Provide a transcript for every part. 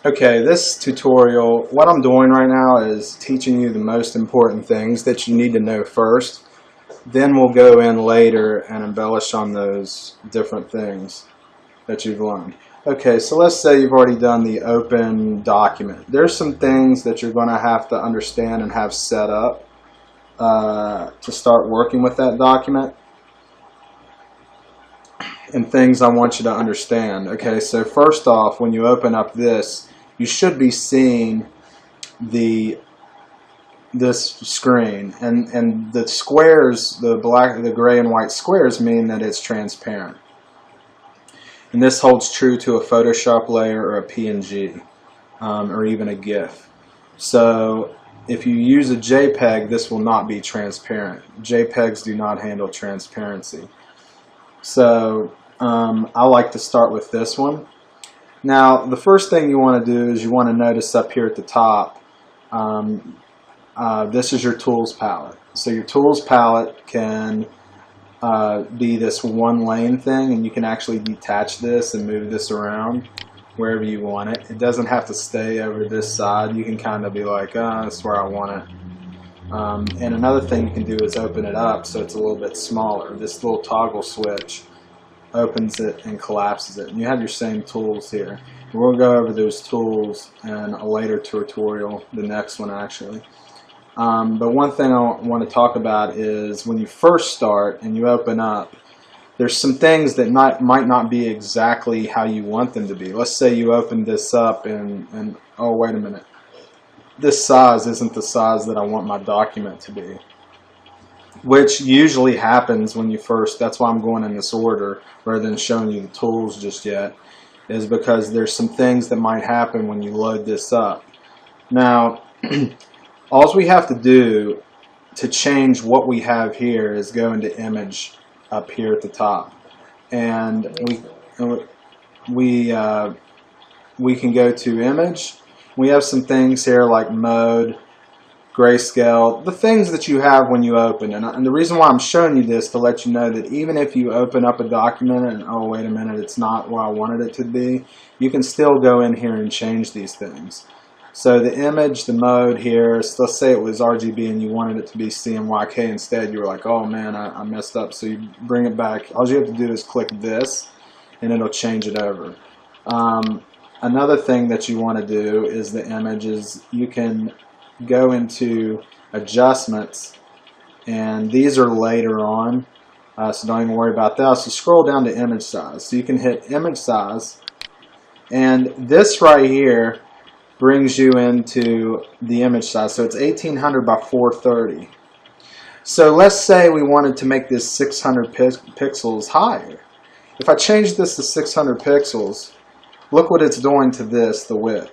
Okay, this tutorial, what I'm doing right now is teaching you the most important things that you need to know first. Then we'll go in later and embellish on those different things that you've learned. Okay, so let's say you've already done the open document. There's some things that you're going to have to understand and have set up to start working with that document. And things I want you to understand. Okay, so first off, when you open up this, you should be seeing this screen, and the squares, the gray and white squares, mean that it's transparent. And this holds true to a Photoshop layer or a PNG, or even a GIF. So if you use a JPEG, this will not be transparent. JPEGs do not handle transparency. So I like to start with this one. Now, the first thing you want to do is you want to notice up here at the top, this is your tools palette. So your tools palette can be this one lane thing, and you can actually detach this and move this around wherever you want it. It doesn't have to stay over this side. You can kind of be like, that's where I want it. And another thing you can do is open it up so it's a little bit smaller. This little toggle switch opens it and collapses it. And you have your same tools here. And we'll go over those tools in a later tutorial, the next one actually. But one thing I want to talk about is when you first start and you open up, there's some things that might not be exactly how you want them to be. Let's say you open this up and oh, wait a minute. This size isn't the size that I want my document to be. Which usually happens when you first, that's why I'm going in this order rather than showing you the tools just yet, is because there's some things that might happen when you load this up. Now, all we have to do to change what we have here is go into image up here at the top. And we can go to image. We have some things here like mode, grayscale, the things that you have when you open. And the reason why I'm showing you this to let you know that even if you open up a document and, oh, wait a minute, it's not where I wanted it to be, you can still go in here and change these things. So the image, the mode here, so let's say it was RGB and you wanted it to be CMYK instead. You were like, oh man, I messed up. So you bring it back. All you have to do is click this and it'll change it over. Another thing that you want to do is the images. You can go into adjustments, and these are later on, so don't even worry about that. So scroll down to image size. So you can hit image size, and this right here brings you into the image size. So it's 1800 by 430. So let's say we wanted to make this 600 pixels higher. If I change this to 600 pixels, look what it's doing to this, the width.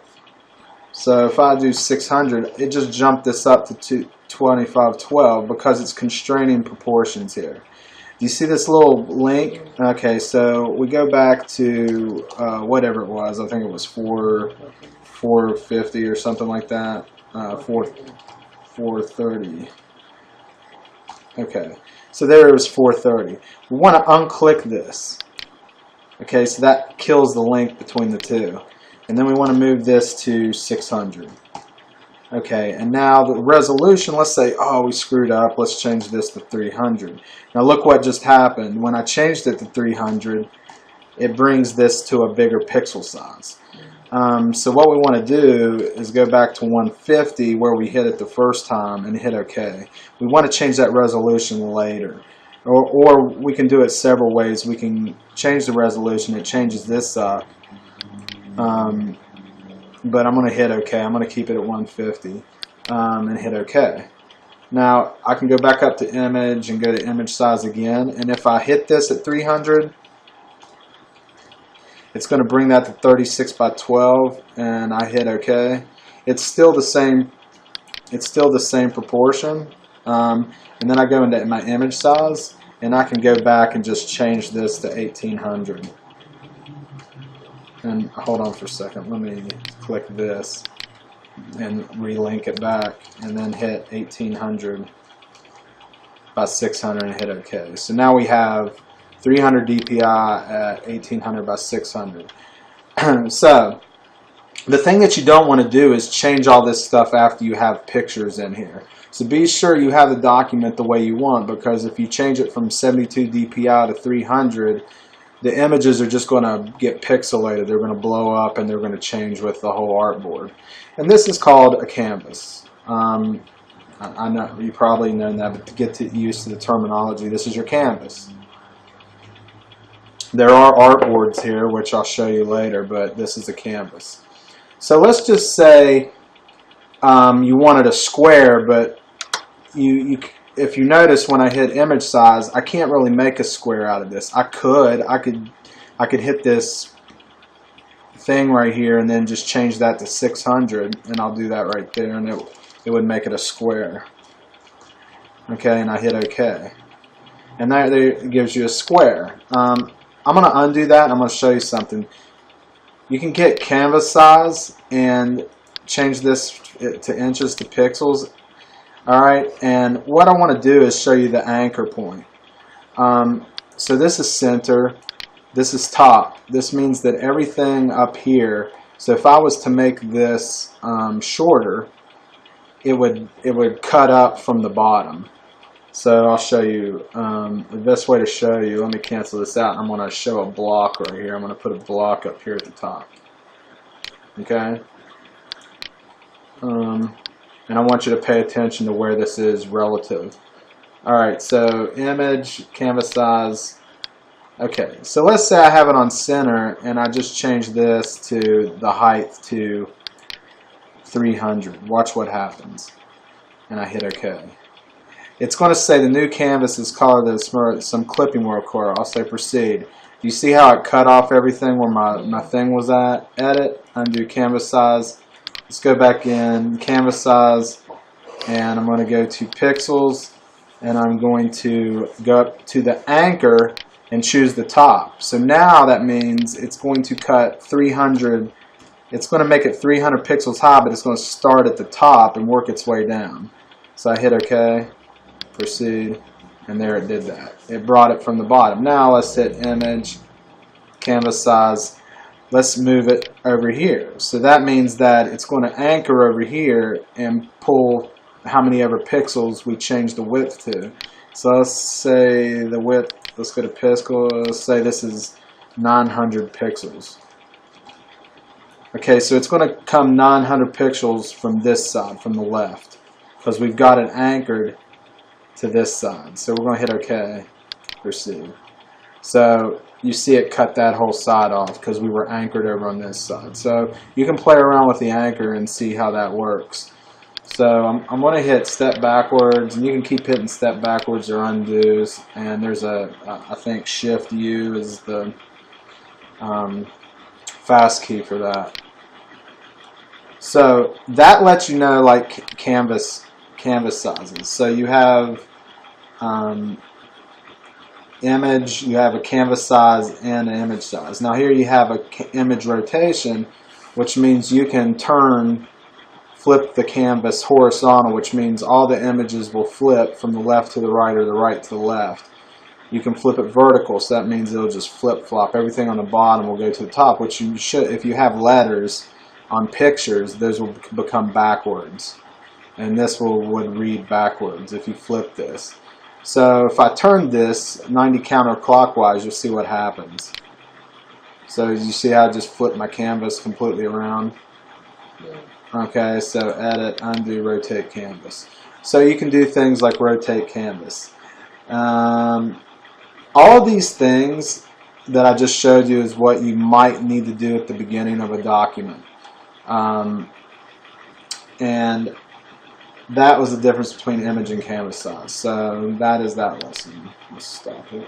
So if I do 600, it just jumped this up to 2512 because it's constraining proportions here. Do you see this little link? Okay, so we go back to whatever it was. I think it was 450 or something like that. 430. Okay, so there it was 430. We want to unclick this. Okay, so that kills the link between the two. And then we want to move this to 600. Okay, and now the resolution, let's say, oh, we screwed up. Let's change this to 300. Now look what just happened. When I changed it to 300, it brings this to a bigger pixel size. So what we want to do is go back to 150 where we hit it the first time and hit OK. We want to change that resolution later. Or we can do it several ways. We can change the resolution. It changes this up. But I'm going to hit OK. I'm going to keep it at 150 and hit OK. Now I can go back up to image and go to image size again. And if I hit this at 300, it's going to bring that to 36 by 12, and I hit OK. It's still the same. It's still the same proportion. And then I go into my image size, and I can go back and just change this to 1800. And hold on for a second. Let me click this and relink it back, and then hit 1800 by 600 and hit OK. So now we have 300 DPI at 1800 by 600. So The thing that you don't want to do is change all this stuff after you have pictures in here. So be sure you have the document the way you want, because if you change it from 72 DPI to 300, the images are just going to get pixelated. They're going to blow up and they're going to change with the whole artboard. And this is called a canvas. I know you probably know that, but to get used to the terminology, this is your canvas. There are artboards here, which I'll show you later, but this is a canvas. So let's just say you wanted a square, but if you notice when I hit image size, I can't really make a square out of this. I could hit this thing right here and then just change that to 600, and I'll do that right there, and it would make it a square. Okay, and I hit OK, and that there gives you a square. I'm going to undo that, and I'm going to show you something. You can get canvas size and change this to inches to pixels. Alright, and what I want to do is show you the anchor point. So this is center, this is top. This means that everything up here, so if I was to make this shorter, it would cut up from the bottom. So I'll show you the best way to show you. Let me cancel this out. I'm going to show a block right here. I'm going to put a block up here at the top. Okay? And I want you to pay attention to where this is relative. Alright, so image, canvas size. Okay, so let's say I have it on center and I just change this to the height to 300. Watch what happens. And I hit OK. It's going to say the new canvas is colored with some clipping will occur. I'll say proceed. Do you see how it cut off everything where my thing was at? Edit, undo canvas size. Let's go back in canvas size, and I'm going to go to pixels, and I'm going to go up to the anchor and choose the top. So now that means it's going to cut 300. It's going to make it 300 pixels high, but it's going to start at the top and work its way down. So I hit OK. Proceed, and there it did that. It brought it from the bottom. Now let's hit image, canvas size. Let's move it over here. So that means that it's going to anchor over here and pull how many ever pixels we change the width to. So let's say the width, let's go to pixel, let's say this is 900 pixels. Okay, so it's going to come 900 pixels from this side, from the left, because we've got it anchored to this side. So we're going to hit OK, proceed. So you see it cut that whole side off because we were anchored over on this side. So you can play around with the anchor and see how that works. So I'm going to hit step backwards, and you can keep hitting step backwards or undos. And there's I think Shift U is the fast key for that. So that lets you know like canvas sizes. So you have image, you have a canvas size and an image size. Now here you have a image rotation, which means you can flip the canvas horizontal, which means all the images will flip from the left to the right or the right to the left. You can flip it vertical, so that means it'll just flip-flop. Everything on the bottom will go to the top, which you should, if you have letters on pictures, those will become backwards. And this would read backwards if you flip this. So if I turn this 90 counterclockwise, you'll see what happens. So you see how I just flipped my canvas completely around? Okay, so edit, undo, rotate canvas. So you can do things like rotate canvas. All these things that I just showed you is what you might need to do at the beginning of a document. And that was the difference between image and canvas size. So that is that lesson. Let's stop it.